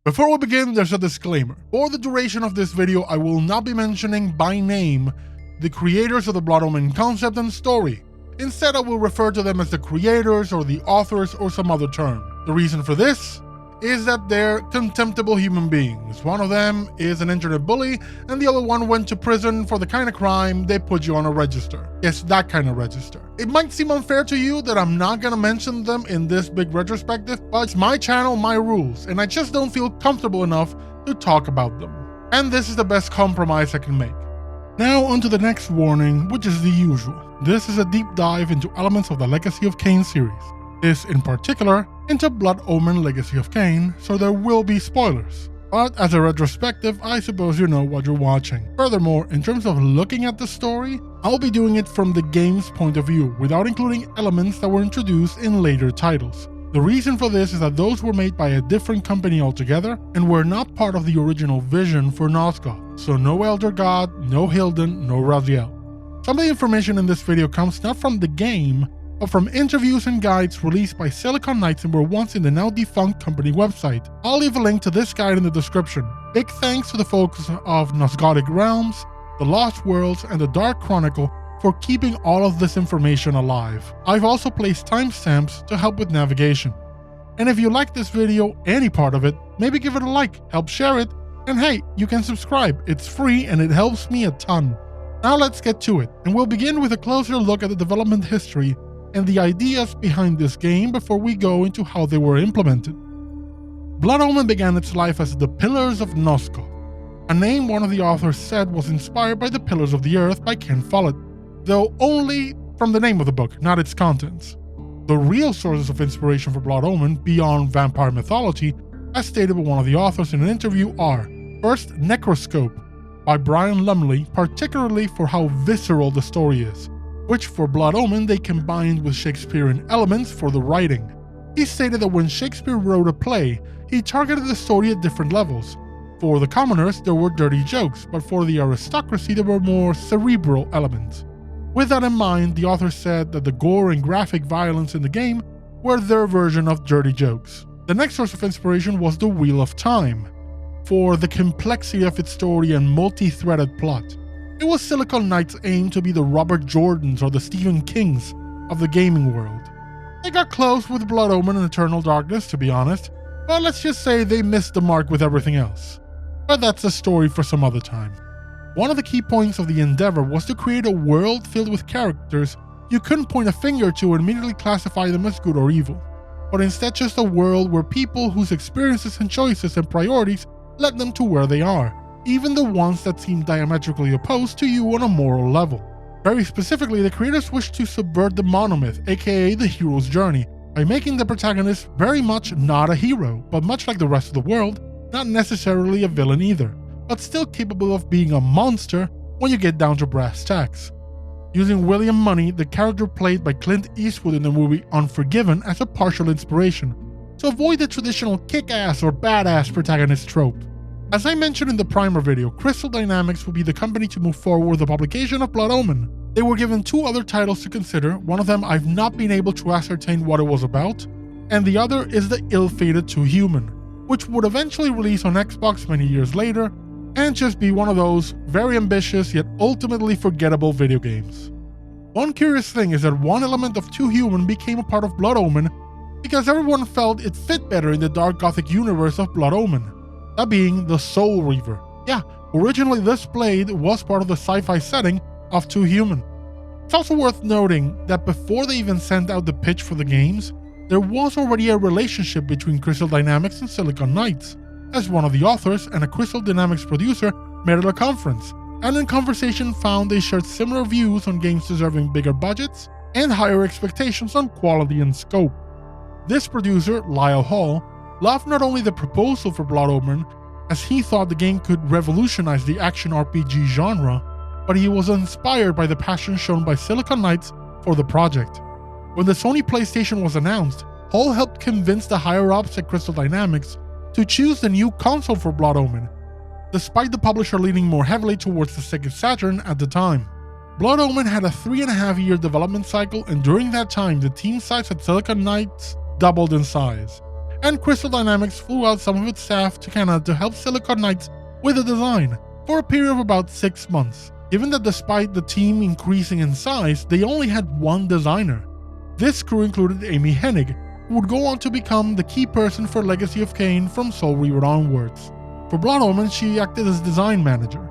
Before we begin, there's a disclaimer. For the duration of this video, I will not be mentioning by name the creators of the Blood Omen concept and story. Instead, I will refer to them as the creators or the authors or some other term. The reason for this is that they're contemptible human beings. One of them is an internet bully, and the other one went to prison for the kind of crime they put you on a register. Yes, that kind of register. It might seem unfair to you that I'm not gonna mention them in this big retrospective, but it's my channel, my rules, and I just don't feel comfortable enough to talk about them. And this is the best compromise I can make. Now on to the next warning, which is the usual. This is a deep dive into elements of the Legacy of Kain series. This, in particular, into Blood Omen Legacy of Kain, so there will be spoilers. But as a retrospective, I suppose you know what you're watching. Furthermore, in terms of looking at the story, I'll be doing it from the game's point of view, without including elements that were introduced in later titles. The reason for this is that those were made by a different company altogether, and were not part of the original vision for Nosgoth. So no Elder God, no Hilden, no Raziel. Some of the information in this video comes not from the game, but from interviews and guides released by Silicon Knights and were once in the now defunct company website. I'll leave a link to this guide in the description. Big thanks to the folks of Nosgothic Realms, the Lost Worlds, and the Dark Chronicle for keeping all of this information alive. I've also placed timestamps to help with navigation. And if you like this video, any part of it, maybe give it a like, help share it, and hey, you can subscribe. It's free and it helps me a ton. Now let's get to it, and we'll begin with a closer look at the development history and the ideas behind this game before we go into how they were implemented. Blood Omen began its life as the Pillars of Nosgoth, a name one of the authors said was inspired by the Pillars of the Earth by Ken Follett, though only from the name of the book, not its contents. The real sources of inspiration for Blood Omen, beyond vampire mythology, as stated by one of the authors in an interview, are first, Necroscope by Brian Lumley, particularly for how visceral the story is, which for Blood Omen they combined with Shakespearean elements for the writing. He stated that when Shakespeare wrote a play, he targeted the story at different levels. For the commoners, there were dirty jokes, but for the aristocracy there were more cerebral elements. With that in mind, the author said that the gore and graphic violence in the game were their version of dirty jokes. The next source of inspiration was the Wheel of Time, for the complexity of its story and multi-threaded plot. It was Silicon Knights' aim to be the Robert Jordans or the Stephen Kings of the gaming world. They got close with Blood Omen and Eternal Darkness, to be honest, but let's just say they missed the mark with everything else. But that's a story for some other time. One of the key points of the endeavor was to create a world filled with characters you couldn't point a finger to and immediately classify them as good or evil, but instead just a world where people whose experiences and choices and priorities led them to where they are, even the ones that seem diametrically opposed to you on a moral level. Very specifically, the creators wished to subvert the monomyth, aka the hero's journey, by making the protagonist very much not a hero, but much like the rest of the world, not necessarily a villain either, but still capable of being a monster when you get down to brass tacks. Using William Money, the character played by Clint Eastwood in the movie Unforgiven, as a partial inspiration, to avoid the traditional kick-ass or badass protagonist trope. As I mentioned in the primer video, Crystal Dynamics will be the company to move forward with the publication of Blood Omen. They were given two other titles to consider, one of them I've not been able to ascertain what it was about, and the other is the ill-fated 2 Human, which would eventually release on Xbox many years later, and just be one of those very ambitious yet ultimately forgettable video games. One curious thing is that one element of 2 Human became a part of Blood Omen because everyone felt it fit better in the dark gothic universe of Blood Omen. That being the Soul Reaver. Yeah, originally this blade was part of the sci-fi setting of 2 Human. It's also worth noting that before they even sent out the pitch for the games, there was already a relationship between Crystal Dynamics and Silicon Knights, as one of the authors and a Crystal Dynamics producer met at a conference, and in conversation found they shared similar views on games deserving bigger budgets and higher expectations on quality and scope. This producer, Lyle Hall, loved not only the proposal for Blood Omen, as he thought the game could revolutionize the action RPG genre, but he was inspired by the passion shown by Silicon Knights for the project. When the Sony PlayStation was announced, Hall helped convince the higher-ups at Crystal Dynamics to choose the new console for Blood Omen, despite the publisher leaning more heavily towards the Sega Saturn at the time. Blood Omen had a 3.5-year development cycle, and during that time the team size at Silicon Knights doubled in size. and Crystal Dynamics flew out some of its staff to Canada to help Silicon Knights with the design for a period of about 6 months, given that despite the team increasing in size, they only had one designer. This crew included Amy Hennig, who would go on to become the key person for Legacy of Kain from Soul Reaver onwards. For Blood Omen, she acted as design manager.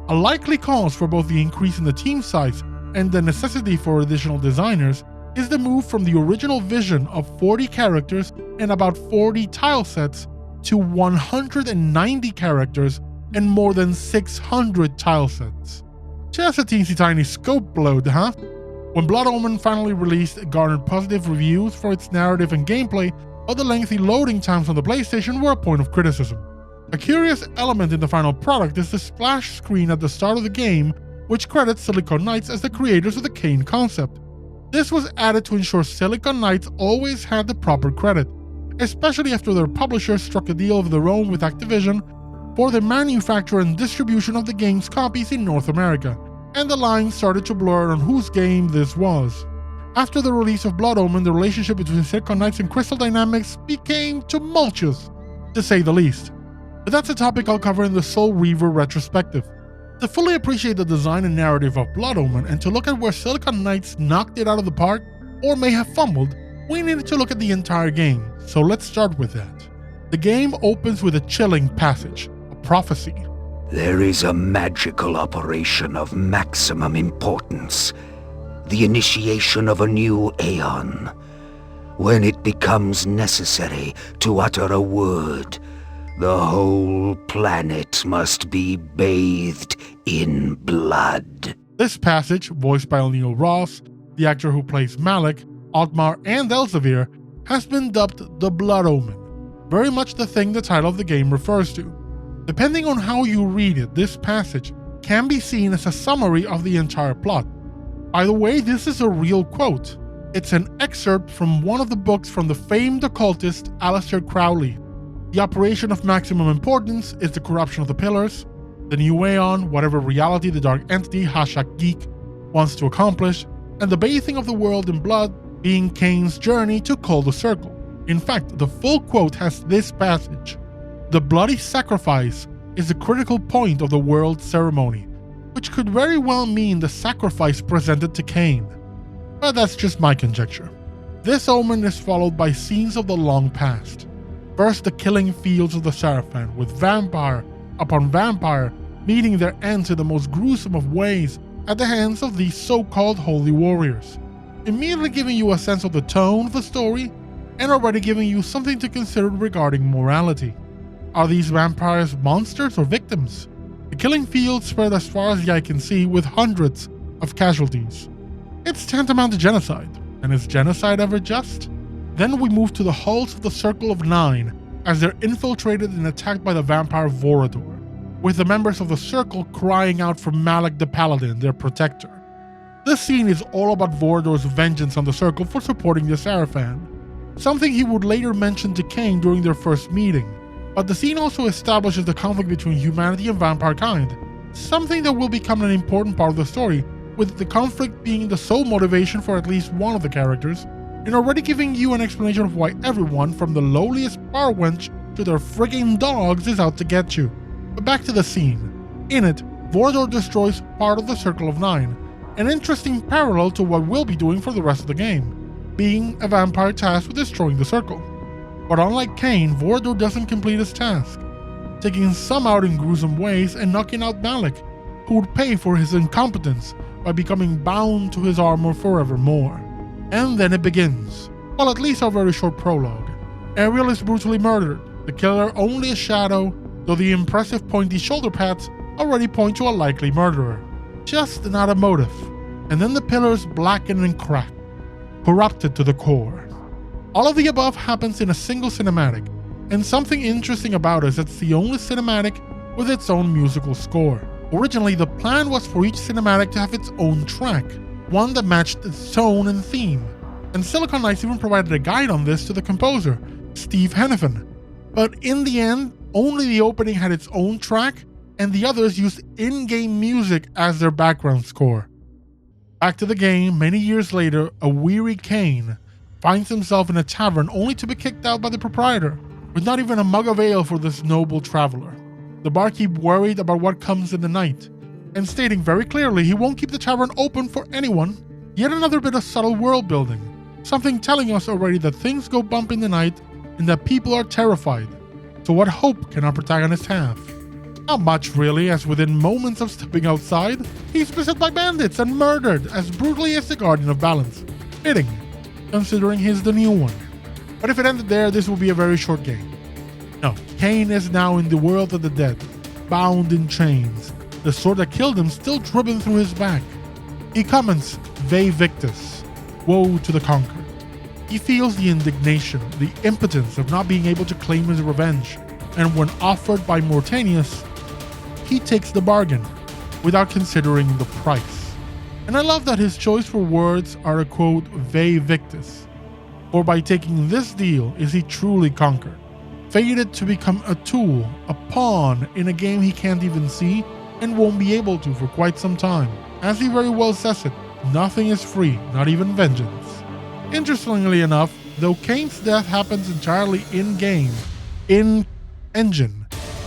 A likely cause for both the increase in the team size and the necessity for additional designers is the move from the original vision of 40 characters and about 40 tile sets to 190 characters and more than 600 tile sets. Just a teensy tiny scope bloat, huh? When Blood Omen finally released, it garnered positive reviews for its narrative and gameplay, but the lengthy loading times on the PlayStation were a point of criticism. A curious element in the final product is the splash screen at the start of the game, which credits Silicon Knights as the creators of the Kain concept. This was added to ensure Silicon Knights always had the proper credit, especially after their publisher struck a deal of their own with Activision for the manufacture and distribution of the game's copies in North America, and the lines started to blur on whose game this was. After the release of Blood Omen, the relationship between Silicon Knights and Crystal Dynamics became tumultuous, to say the least. But that's a topic I'll cover in the Soul Reaver retrospective. To fully appreciate the design and narrative of Blood Omen and to look at where Silicon Knights knocked it out of the park, or may have fumbled, we needed to look at the entire game, so let's start with that. The game opens with a chilling passage, a prophecy. There is a magical operation of maximum importance, the initiation of a new aeon. When it becomes necessary to utter a word, the whole planet must be bathed in blood. This passage, voiced by Neil Ross, the actor who plays Malek, Otmar, and Elsevier, has been dubbed the Blood Omen, very much the thing the title of the game refers to. Depending on how you read it, this passage can be seen as a summary of the entire plot. By the way, this is a real quote. It's an excerpt from one of the books from the famed occultist Aleister Crowley. The operation of maximum importance is the corruption of the pillars, the new aeon, whatever reality the dark entity #geek wants to accomplish, and the bathing of the world in blood being Kain's journey to call the circle. In fact, the full quote has this passage: "The bloody sacrifice is the critical point of the world ceremony," which could very well mean the sacrifice presented to Kain. But that's just my conjecture. This omen is followed by scenes of the long past. First, the killing fields of the Sarafan, with vampire upon vampire meeting their ends in the most gruesome of ways at the hands of these so-called holy warriors, immediately giving you a sense of the tone of the story and already giving you something to consider regarding morality. Are these vampires monsters or victims? The killing fields spread as far as the eye can see, with hundreds of casualties. It's tantamount to genocide, and is genocide ever just? Then we move to the hulls of the Circle of Nine as they're infiltrated and attacked by the vampire Vorador, with the members of the Circle crying out for Malek the Paladin, their protector. This scene is all about Vorador's vengeance on the Circle for supporting the Sarafan, something he would later mention to Kain during their first meeting. But the scene also establishes the conflict between humanity and vampire kind, something that will become an important part of the story, with the conflict being the sole motivation for at least one of the characters, and already giving you an explanation of why everyone, from the lowliest bar wench to their frigging dogs, is out to get you. But back to the scene. In it, Vorador destroys part of the Circle of Nine, an interesting parallel to what we'll be doing for the rest of the game, being a vampire tasked with destroying the Circle. But unlike Kain, Vorador doesn't complete his task, taking some out in gruesome ways and knocking out Malek, who would pay for his incompetence by becoming bound to his armor forevermore. And then it begins. Well, at least a very short prologue. Ariel is brutally murdered, the killer only a shadow, though the impressive pointy shoulder pads already point to a likely murderer. Just not a motive. And then the pillars blacken and crack, corrupted to the core. All of the above happens in a single cinematic, and something interesting about it is it's the only cinematic with its own musical score. Originally, the plan was for each cinematic to have its own track, one that matched its tone and theme, and Silicon Knights even provided a guide on this to the composer, Steve Hannifin. But in the end, only the opening had its own track, and the others used in-game music as their background score. Back to the game, many years later, a weary Kain finds himself in a tavern only to be kicked out by the proprietor. with not even a mug of ale for this noble traveler. The barkeep worried about what comes in the night, and stating very clearly he won't keep the tavern open for anyone. Yet another bit of subtle world building, something telling us already that things go bump in the night and that people are terrified. So what hope can our protagonist have? Not much really, as within moments of stepping outside, he's beset by bandits and murdered as brutally as the Guardian of Balance. Fitting, considering he's the new one. But if it ended there, this would be a very short game. No, Kain is now in the world of the dead, bound in chains, the sword that killed him still driven through his back. He comments, Vae Victis, woe to the conquered. He feels the indignation, the impotence of not being able to claim his revenge, and when offered by Mortanius, he takes the bargain, without considering the price. And I love that his choice for words are a quote, Vae Victis, for by taking this deal is he truly conquered, fated to become a tool, a pawn in a game he can't even see and won't be able to for quite some time. As he very well says it, nothing is free, not even vengeance. Interestingly enough, though Kain's death happens entirely in-game, in-engine,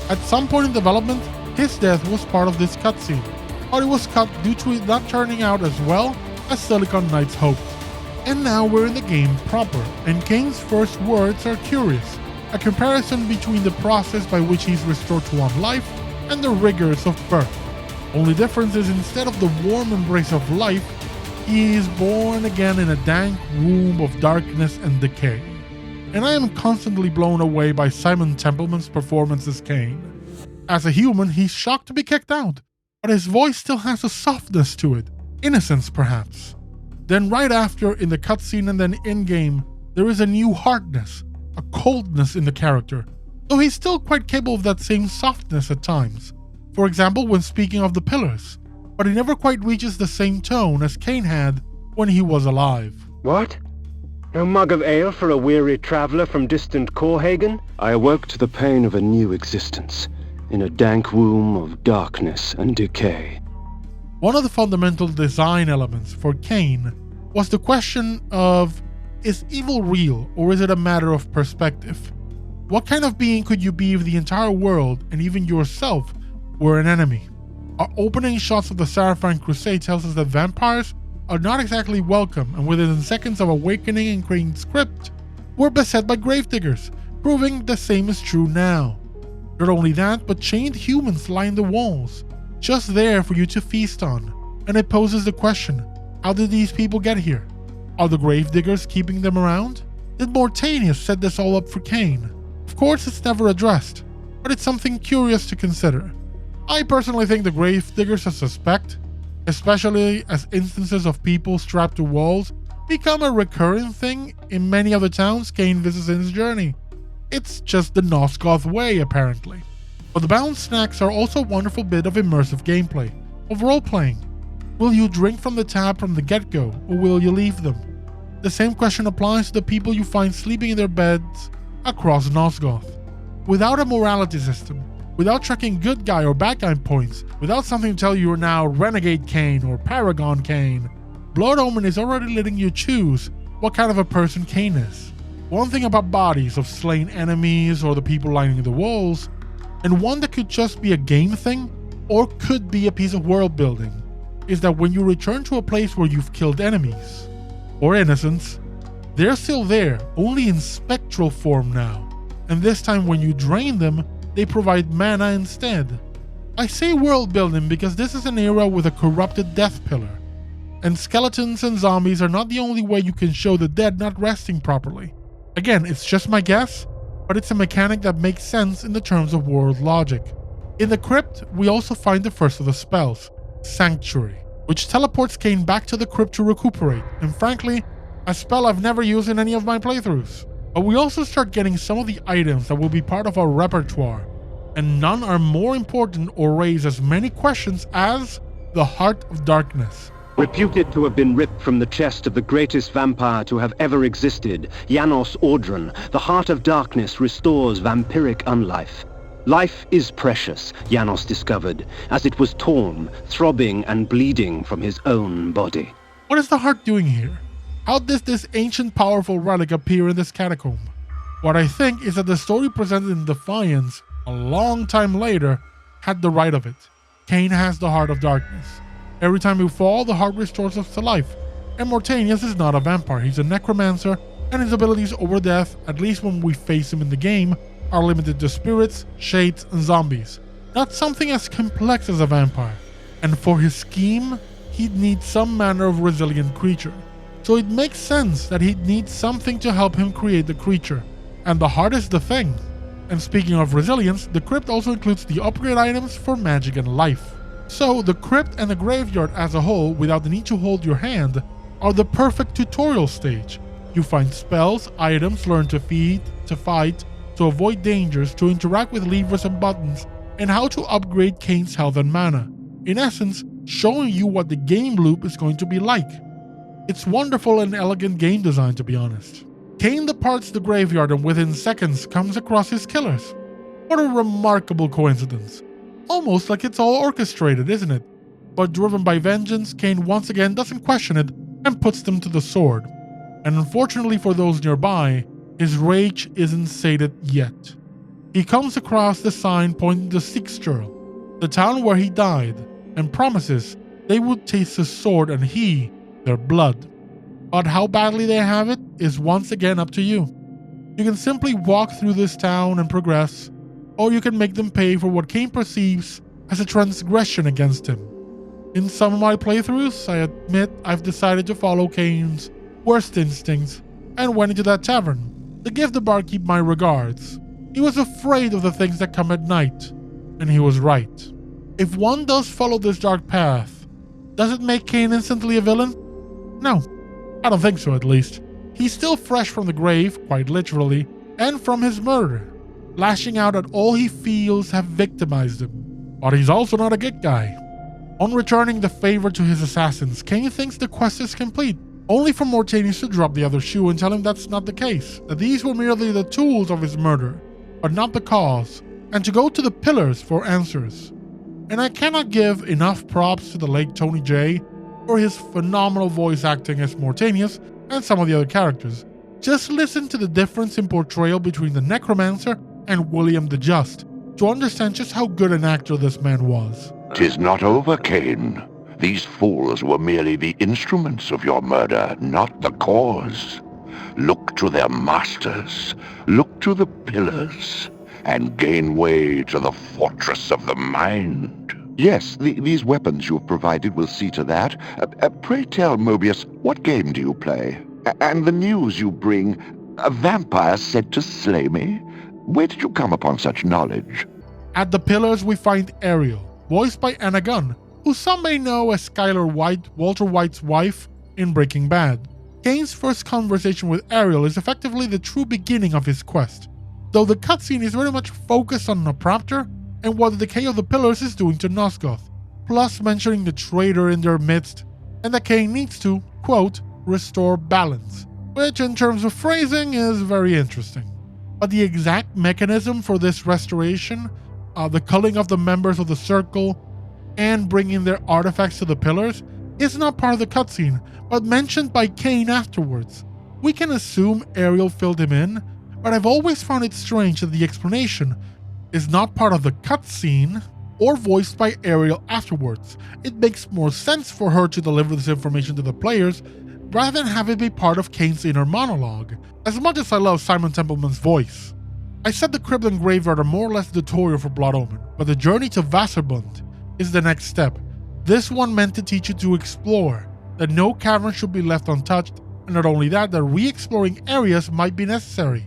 at some point in development, his death was part of this cutscene, but it was cut due to it not turning out as well as Silicon Knights hoped. And now we're in the game proper, and Kain's first words are curious, a comparison between the process by which he's restored to one life and the rigors of birth. Only difference is instead of the warm embrace of life, he is born again in a dank womb of darkness and decay. And I am constantly blown away by Simon Templeman's performance as Kain. As a human, he's shocked to be kicked out, but his voice still has a softness to it, innocence perhaps. Then right after, in the cutscene and then in-game, there is a new hardness, a coldness in the character, though he's still quite capable of that same softness at times. For example, when speaking of the pillars, but he never quite reaches the same tone as Kain had when he was alive. What? No mug of ale for a weary traveller from distant Corhagen? I awoke to the pain of a new existence, in a dank womb of darkness and decay. One of the fundamental design elements for Kain was the question of, is evil real or is it a matter of perspective? What kind of being could you be if the entire world, and even yourself, were an enemy? Our opening shots of the Seraphine Crusade tells us that vampires are not exactly welcome, and within seconds of awakening in Kain's crypt, we're beset by gravediggers, proving the same is true now. Not only that, but chained humans line the walls, just there for you to feast on. And it poses the question, how did these people get here? Are the gravediggers keeping them around? Did Mortanius set this all up for Kain? Of course it's never addressed, but it's something curious to consider. I personally think the gravediggers are suspect, especially as instances of people strapped to walls become a recurring thing in many of the towns Kain visits in his journey. It's just the Nosgoth way, apparently. But the bound snacks are also a wonderful bit of immersive gameplay, of role-playing. Will you drink from the tap from the get-go, or will you leave them? The same question applies to the people you find sleeping in their beds across Nosgoth. Without a morality system, without tracking good guy or bad guy points, without something to tell you you're now Renegade Kain or Paragon Kain, Blood Omen is already letting you choose what kind of a person Kain is. One thing about bodies of slain enemies or the people lining the walls, and one that could just be a game thing, or could be a piece of world building, is that when you return to a place where you've killed enemies, or innocents, they're still there, only in spectral form now, and this time when you drain them, they provide mana instead. I say world building because this is an era with a corrupted death pillar, and skeletons and zombies are not the only way you can show the dead not resting properly. Again, it's just my guess, but it's a mechanic that makes sense in the terms of world logic. In the crypt, we also find the first of the spells, Sanctuary, which teleports Kain back to the crypt to recuperate, and frankly, a spell I've never used in any of my playthroughs. But we also start getting some of the items that will be part of our repertoire, and none are more important or raise as many questions as the Heart of Darkness. Reputed to have been ripped from the chest of the greatest vampire to have ever existed, Janos Audron, the Heart of Darkness restores vampiric unlife. Life is precious, Janos discovered, as it was torn, throbbing and bleeding from his own body. What is the heart doing here? How did this ancient powerful relic appear in this catacomb? What I think is that the story presented in Defiance, a long time later, had the right of it. Kain has the Heart of Darkness. Every time you fall, the heart restores us to life. And Mortanius is not a vampire, he's a necromancer, and his abilities over death, at least when we face him in the game, are limited to spirits, shades, and zombies. Not something as complex as a vampire. And for his scheme, he'd need some manner of resilient creature. So it makes sense that he'd need something to help him create the creature. And the heart is the thing. And speaking of resilience, the crypt also includes the upgrade items for magic and life. So the crypt and the graveyard as a whole, without the need to hold your hand, are the perfect tutorial stage. You find spells, items, learn to feed, to fight, to avoid dangers, to interact with levers and buttons, and how to upgrade Kain's health and mana. In essence, showing you what the game loop is going to be like. It's wonderful and elegant game design, to be honest. Kain departs the graveyard and within seconds comes across his killers. What a remarkable coincidence. Almost like it's all orchestrated, isn't it? But driven by vengeance, Kain once again doesn't question it and puts them to the sword. And unfortunately for those nearby, his rage isn't sated yet. He comes across the sign pointing to Sixturl, the town where he died, and promises they would taste his sword and he, their blood. But how badly they have it is once again up to you. You can simply walk through this town and progress, or you can make them pay for what Kain perceives as a transgression against him. In some of my playthroughs, I admit I've decided to follow Kain's worst instincts and went into that tavern to give the barkeep my regards. He was afraid of the things that come at night, and he was right. If one does follow this dark path, does it make Kain instantly a villain? No, I don't think so at least. He's still fresh from the grave, quite literally, and from his murder, lashing out at all he feels have victimized him. But he's also not a good guy. On returning the favor to his assassins, Kain thinks the quest is complete, only for Mortanius to drop the other shoe and tell him that's not the case, that these were merely the tools of his murder, but not the cause, and to go to the pillars for answers. And I cannot give enough props to the late Tony J for his phenomenal voice acting as Mortanius and some of the other characters. Just listen to the difference in portrayal between the Necromancer and William the Just to understand just how good an actor this man was. 'Tis not over, Kain. These fools were merely the instruments of your murder, not the cause. Look to their masters, look to the pillars, and gain way to the fortress of the mind. Yes, these weapons you've provided will see to that. Pray tell, Mobius, what game do you play? And the news you bring, a vampire said to slay me? Where did you come upon such knowledge? At the pillars we find Ariel, voiced by Anna Gunn, who some may know as Skylar White, Walter White's wife in Breaking Bad. Kain's first conversation with Ariel is effectively the true beginning of his quest, though the cutscene is very much focused on Nupraptor and what the decay of the pillars is doing to Nosgoth, plus mentioning the traitor in their midst, and that Kain needs to, quote, restore balance, which in terms of phrasing is very interesting. But the exact mechanism for this restoration, the culling of the members of the Circle, and bringing their artifacts to the pillars, is not part of the cutscene, but mentioned by Kain afterwards. We can assume Ariel filled him in, but I've always found it strange that the explanation is not part of the cutscene or voiced by Ariel afterwards. It makes more sense for her to deliver this information to the players rather than have it be part of Kain's inner monologue, as much as I love Simon Templeman's voice. I said the crypt and graveyard are more or less the tutorial for Blood Omen, but the journey to Wasserbund is the next step. This one meant to teach you to explore, that no cavern should be left untouched, and not only that re-exploring areas might be necessary.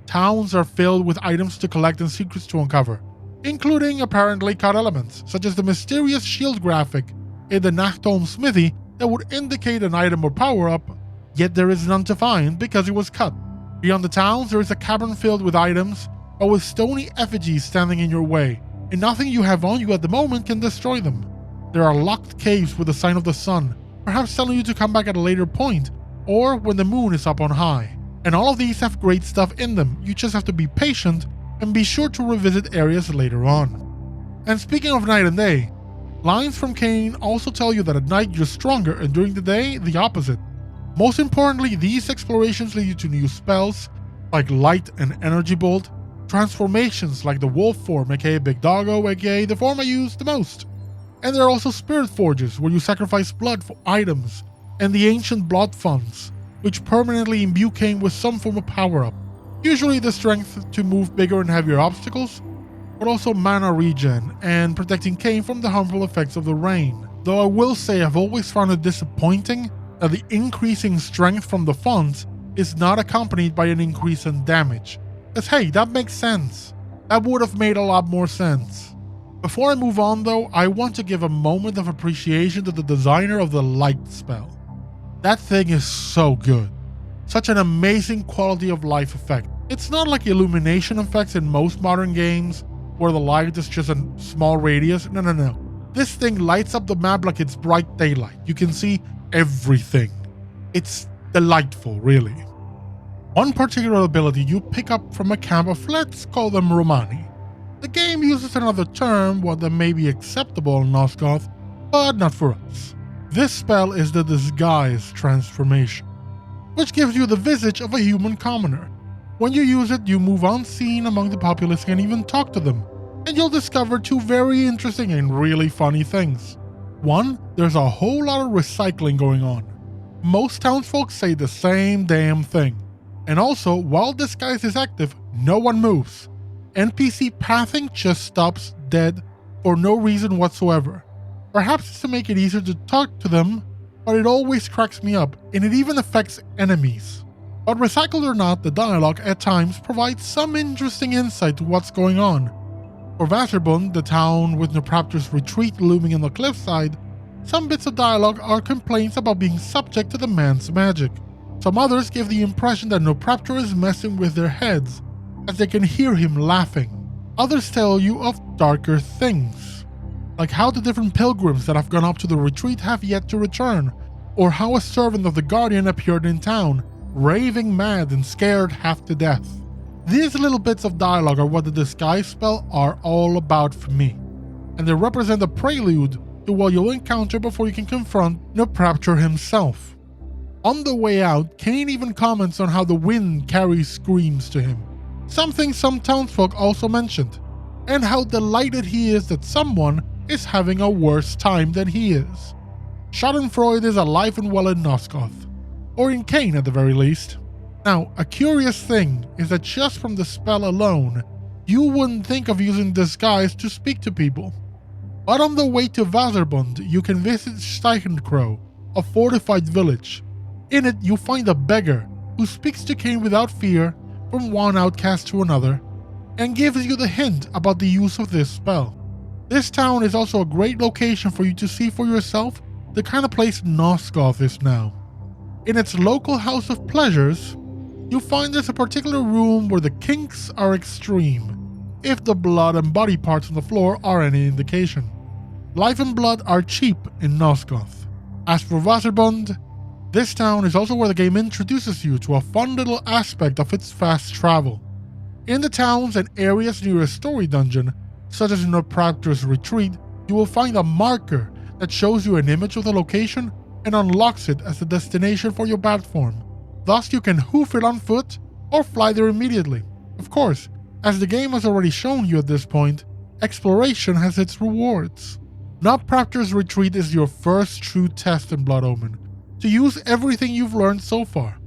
Towns are filled with items to collect and secrets to uncover, including apparently cut elements, such as the mysterious shield graphic in the Nachtholm smithy that would indicate an item or power-up, yet there is none to find because it was cut. Beyond the towns, there is a cavern filled with items, but with stony effigies standing in your way, and nothing you have on you at the moment can destroy them. There are locked caves with the sign of the sun, perhaps telling you to come back at a later point, or when the moon is up on high. And all of these have great stuff in them, you just have to be patient and be sure to revisit areas later on. And speaking of night and day, lines from Kain also tell you that at night you're stronger and during the day, the opposite. Most importantly, these explorations lead you to new spells, like Light and Energy Bolt, transformations like the Wolf form aka Big Doggo aka the form I use the most. And there are also Spirit Forges where you sacrifice blood for items, and the Ancient Blood Funds, which permanently imbue Kain with some form of power-up, usually the strength to move bigger and heavier obstacles, but also mana regen and protecting Kain from the harmful effects of the rain. Though I will say I've always found it disappointing that the increasing strength from the funds is not accompanied by an increase in damage. As hey, that makes sense. That would have made a lot more sense. Before I move on though, I want to give a moment of appreciation to the designer of the light spell. That thing is so good. Such an amazing quality of life effect. It's not like illumination effects in most modern games, where the light is just a small radius. No. This thing lights up the map like it's bright daylight. You can see everything. It's delightful, really. One particular ability you pick up from a camp of, let's call them Romani. The game uses another term, one that may be acceptable in Nosgoth, but not for us. This spell is the Disguise Transformation, which gives you the visage of a human commoner. When you use it, you move unseen among the populace and even talk to them, and you'll discover two very interesting and really funny things. One, there's a whole lot of recycling going on. Most townsfolk say the same damn thing. And also, while Disguise is active, no one moves. NPC pathing just stops dead for no reason whatsoever. Perhaps it's to make it easier to talk to them, but it always cracks me up, and it even affects enemies. But recycled or not, the dialogue at times provides some interesting insight to what's going on. For Vaserbund, the town with Nupraptor's retreat looming in the cliffside, some bits of dialogue are complaints about being subject to the man's magic. Some others give the impression that Nupraptor is messing with their heads, as they can hear him laughing. Others tell you of darker things, like how the different pilgrims that have gone up to the retreat have yet to return, or how a servant of the Guardian appeared in town, raving mad and scared half to death. These little bits of dialogue are what the Disguise spell are all about for me, and they represent a prelude to what you'll encounter before you can confront Nupraptor himself. On the way out, Kain even comments on how the wind carries screams to him, something some townsfolk also mentioned, and how delighted he is that someone is having a worse time than he is. Schadenfreude is alive and well in Nosgoth, or in Kain at the very least. Now, a curious thing is that just from the spell alone, you wouldn't think of using Disguise to speak to people. But on the way to Vaserbund, you can visit Steichenkrow, a fortified village. In it, you find a beggar who speaks to Kain without fear from one outcast to another, and gives you the hint about the use of this spell. This town is also a great location for you to see for yourself the kind of place Nosgoth is now. In its local House of Pleasures, you'll find there's a particular room where the kinks are extreme, if the blood and body parts on the floor are any indication. Life and blood are cheap in Nosgoth. As for Vaserbund, this town is also where the game introduces you to a fun little aspect of its fast travel. In the towns and areas near a story dungeon, such as Nupraptor's retreat, you will find a marker that shows you an image of the location and unlocks it as the destination for your bat form. Thus you can hoof it on foot or fly there immediately. Of course, as the game has already shown you at this point, exploration has its rewards. Nupraptor's retreat is your first true test in Blood Omen, to use everything you've learned so far.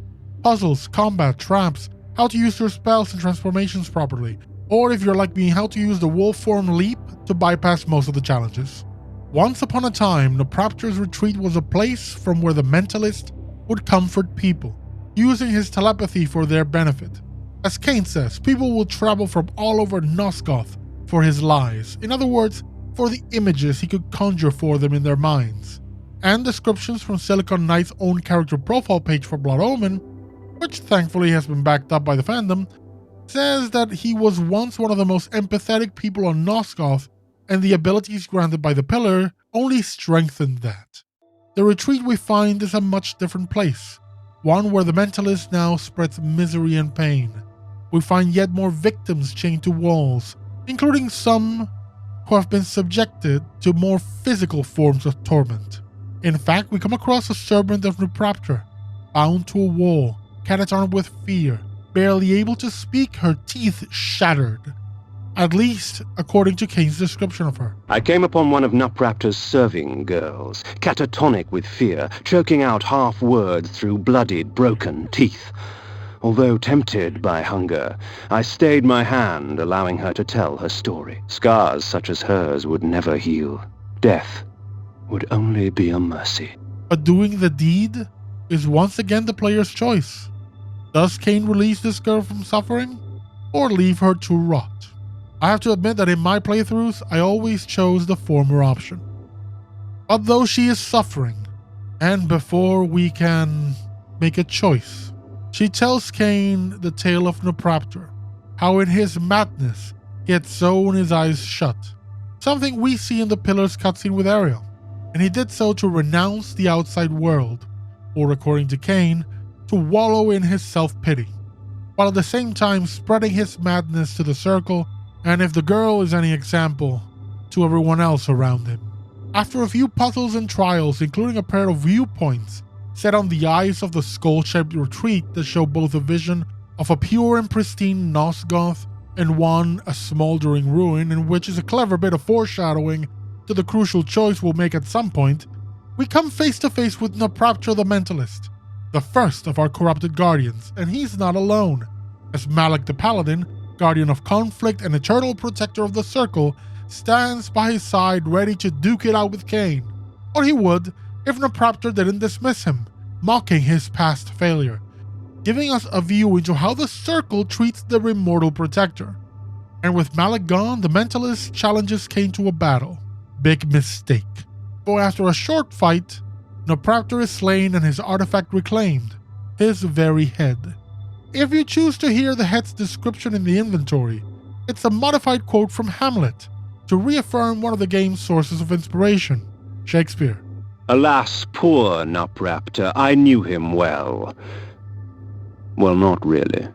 Puzzles, combat, traps, how to use your spells and transformations properly, or if you're like me, how to use the wolf form leap to bypass most of the challenges. Once upon a time, Nupraptor's retreat was a place from where the mentalist would comfort people, using his telepathy for their benefit. As Kain says, people will travel from all over Nosgoth for his lies. In other words, for the images he could conjure for them in their minds. And descriptions from Silicon Knight's own character profile page for Blood Omen, which thankfully has been backed up by the fandom, says that he was once one of the most empathetic people on Nosgoth, and the abilities granted by the Pillar only strengthened that. The retreat we find is a much different place, one where the mentalist now spreads misery and pain. We find yet more victims chained to walls, including some who have been subjected to more physical forms of torment. In fact, we come across a servant of Nupraptor, bound to a wall, catatonic with fear, barely able to speak, her teeth shattered. At least, according to Kain's description of her. I came upon one of Nupraptor's serving girls, catatonic with fear, choking out half words through bloodied, broken teeth. Although tempted by hunger, I stayed my hand, allowing her to tell her story. Scars such as hers would never heal. Death would only be a mercy. But doing the deed is once again the player's choice. Does Kain release this girl from suffering, or leave her to rot? I have to admit that in my playthroughs, I always chose the former option. But though she is suffering, and before we can make a choice, she tells Kain the tale of Nupraptor, how in his madness he had sewn his eyes shut, something we see in the Pillars cutscene with Ariel, and he did so to renounce the outside world, or according to Kain, to wallow in his self-pity, while at the same time spreading his madness to the circle, and if the girl is any example, to everyone else around him. After a few puzzles and trials, including a pair of viewpoints set on the eyes of the skull-shaped retreat that show both a vision of a pure and pristine Nosgoth and one a smoldering ruin, in which is a clever bit of foreshadowing to the crucial choice we'll make at some point, we come face to face with Nupraptor the Mentalist, the first of our corrupted guardians, and he's not alone, as Malek the Paladin, guardian of conflict and eternal protector of the circle, stands by his side ready to duke it out with Kain, or he would if Nupraptor didn't dismiss him, mocking his past failure, giving us a view into how the circle treats their immortal protector. And with Malek gone, the Mentalist challenges Kain to a battle. Big mistake. For after a short fight, Nupraptor is slain and his artifact reclaimed, his very head. If you choose to hear the head's description in the inventory, it's a modified quote from Hamlet, to reaffirm one of the game's sources of inspiration, Shakespeare. Alas, poor Nupraptor, I knew him well. Well, not really.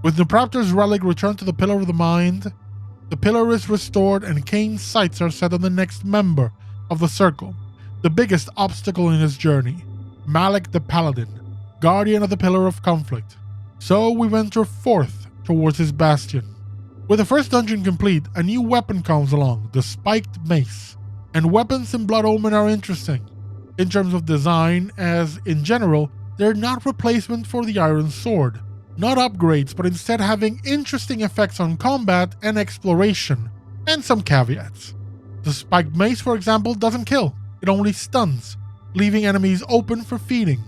With Nupraptor's relic returned to the Pillar of the Mind, the pillar is restored and Kain's sights are set on the next member of the Circle, the biggest obstacle in his journey, Malek the Paladin, guardian of the Pillar of Conflict. So we venture forth towards his bastion. With the first dungeon complete, a new weapon comes along, the Spiked Mace. And weapons in Blood Omen are interesting, in terms of design, as in general, they're not replacement for the Iron Sword. Not upgrades, but instead having interesting effects on combat and exploration, and some caveats. The Spiked Mace, for example, doesn't kill, it only stuns, leaving enemies open for feeding.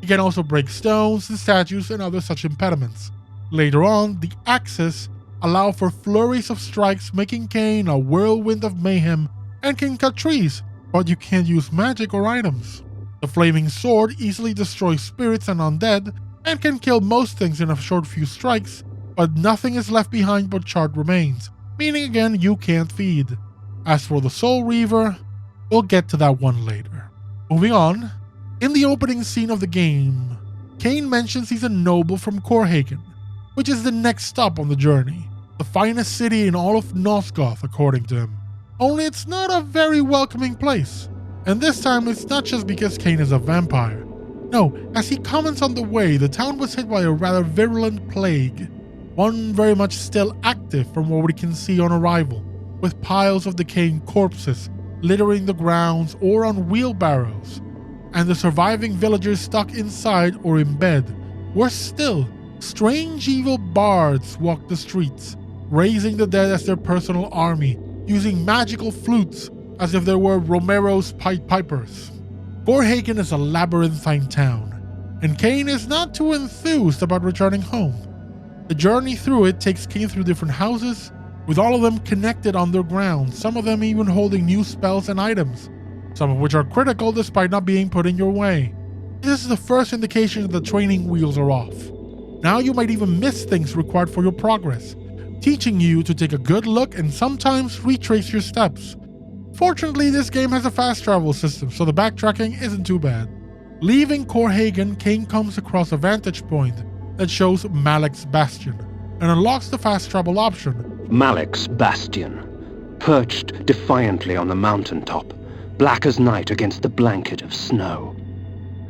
It can also break stones and statues and other such impediments. Later on, the axes allow for flurries of strikes, making Kain a whirlwind of mayhem and can cut trees, but you can't use magic or items. The flaming sword easily destroys spirits and undead and can kill most things in a short few strikes, but nothing is left behind but charred remains, meaning again you can't feed. As for the Soul Reaver, we'll get to that one later. Moving on, in the opening scene of the game, Kain mentions he's a noble from Corhagen, which is the next stop on the journey, the finest city in all of Nosgoth according to him. Only it's not a very welcoming place, and this time it's not just because Kain is a vampire. No, as he comments on the way, the town was hit by a rather virulent plague, one very much still active from what we can see on arrival, with piles of decaying corpses littering the grounds or on wheelbarrows, and the surviving villagers stuck inside or in bed. Worse still, strange evil bards walk the streets, raising the dead as their personal army, using magical flutes as if there were Romero's Pied Pipers. Corhagen is a labyrinthine town, and Kain is not too enthused about returning home. The journey through it takes Kain through different houses, with all of them connected underground, some of them even holding new spells and items, some of which are critical despite not being put in your way. This is the first indication that the training wheels are off. Now you might even miss things required for your progress, teaching you to take a good look and sometimes retrace your steps. Fortunately, this game has a fast travel system, so the backtracking isn't too bad. Leaving Corhagen, Kain comes across a vantage point that shows Malek's Bastion, and unlocks the fast travel option. Malek's Bastion, perched defiantly on the mountaintop, black as night against the blanket of snow.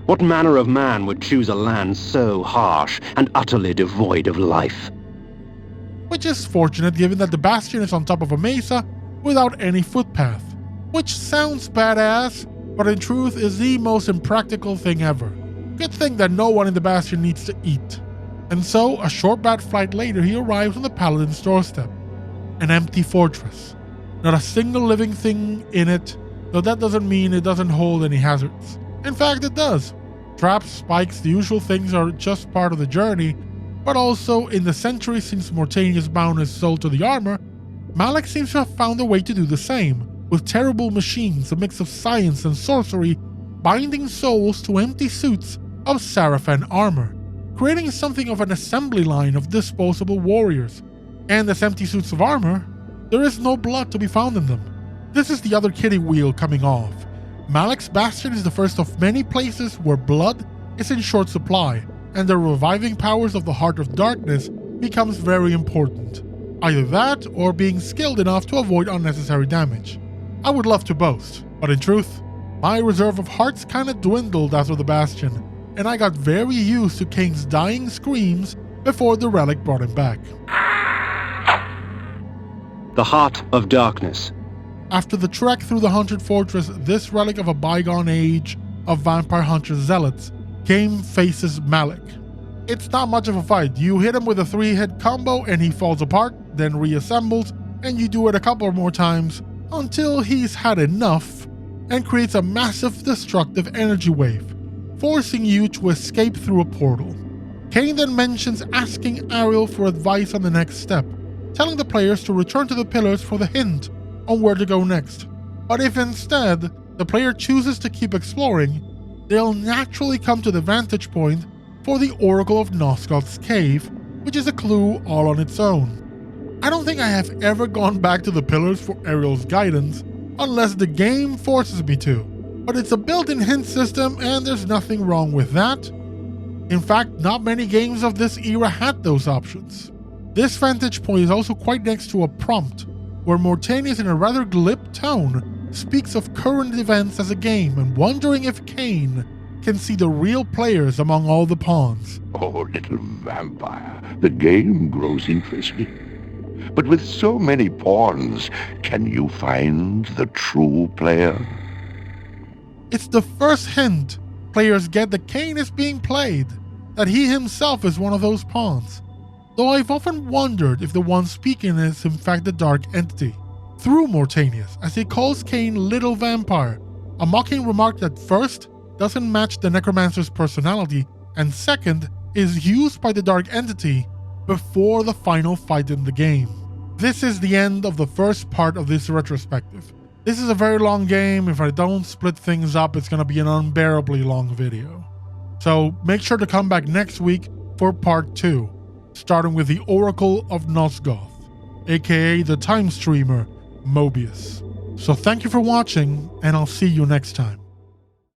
What manner of man would choose a land so harsh and utterly devoid of life? Which is fortunate given that the bastion is on top of a mesa without any footpath, which sounds badass, but in truth is the most impractical thing ever. Good thing that no one in the bastion needs to eat. And so, a short bat flight later, he arrives on the paladin's doorstep. An empty fortress. Not a single living thing in it, though that doesn't mean it doesn't hold any hazards. In fact, it does. Traps, spikes, the usual things are just part of the journey, but also in the centuries since Mortanius bound his soul to the armor, Malek seems to have found a way to do the same, with terrible machines, a mix of science and sorcery, binding souls to empty suits of Sarafan armor, creating something of an assembly line of disposable warriors. And as empty suits of armor, there is no blood to be found in them. This is the other kitty wheel coming off. Malek's bastion is the first of many places where blood is in short supply, and the reviving powers of the Heart of Darkness becomes very important. Either that, or being skilled enough to avoid unnecessary damage. I would love to boast, but in truth, my reserve of hearts kinda dwindled after the bastion, and I got very used to Kain's dying screams before the relic brought him back. The Heart of Darkness. After the trek through the Haunted Fortress, this relic of a bygone age of vampire hunter zealots, Kain faces Malek. It's not much of a fight. You hit him with a 3-hit combo and he falls apart, then reassembles, and you do it a couple more times until he's had enough and creates a massive destructive energy wave, forcing you to escape through a portal. Kain then mentions asking Ariel for advice on the next step, telling the players to return to the pillars for the hint on where to go next. But if instead the player chooses to keep exploring, they'll naturally come to the vantage point for the Oracle of Nosgoth's cave, which is a clue all on its own. I don't think I have ever gone back to the pillars for Ariel's guidance, unless the game forces me to, but it's a built-in hint system and there's nothing wrong with that. In fact, not many games of this era had those options. This vantage point is also quite next to a prompt, where Mortanius in a rather glib tone speaks of current events as a game and wondering if Kain can see the real players among all the pawns. Oh, little vampire, the game grows interesting. But with so many pawns, can you find the true player? It's the first hint players get that Kain is being played, that he himself is one of those pawns. Though I've often wondered if the one speaking is in fact the dark entity, through Mortanius, as he calls Kain Little Vampire, a mocking remark that first, doesn't match the necromancer's personality, and second, is used by the dark entity before the final fight in the game. This is the end of the first part of this retrospective. This is a very long game. If I don't split things up, it's gonna be an unbearably long video. So make sure to come back next week for part 2. Starting with the Oracle of Nosgoth, aka the time streamer Mobius. So thank you for watching, and I'll see you next time.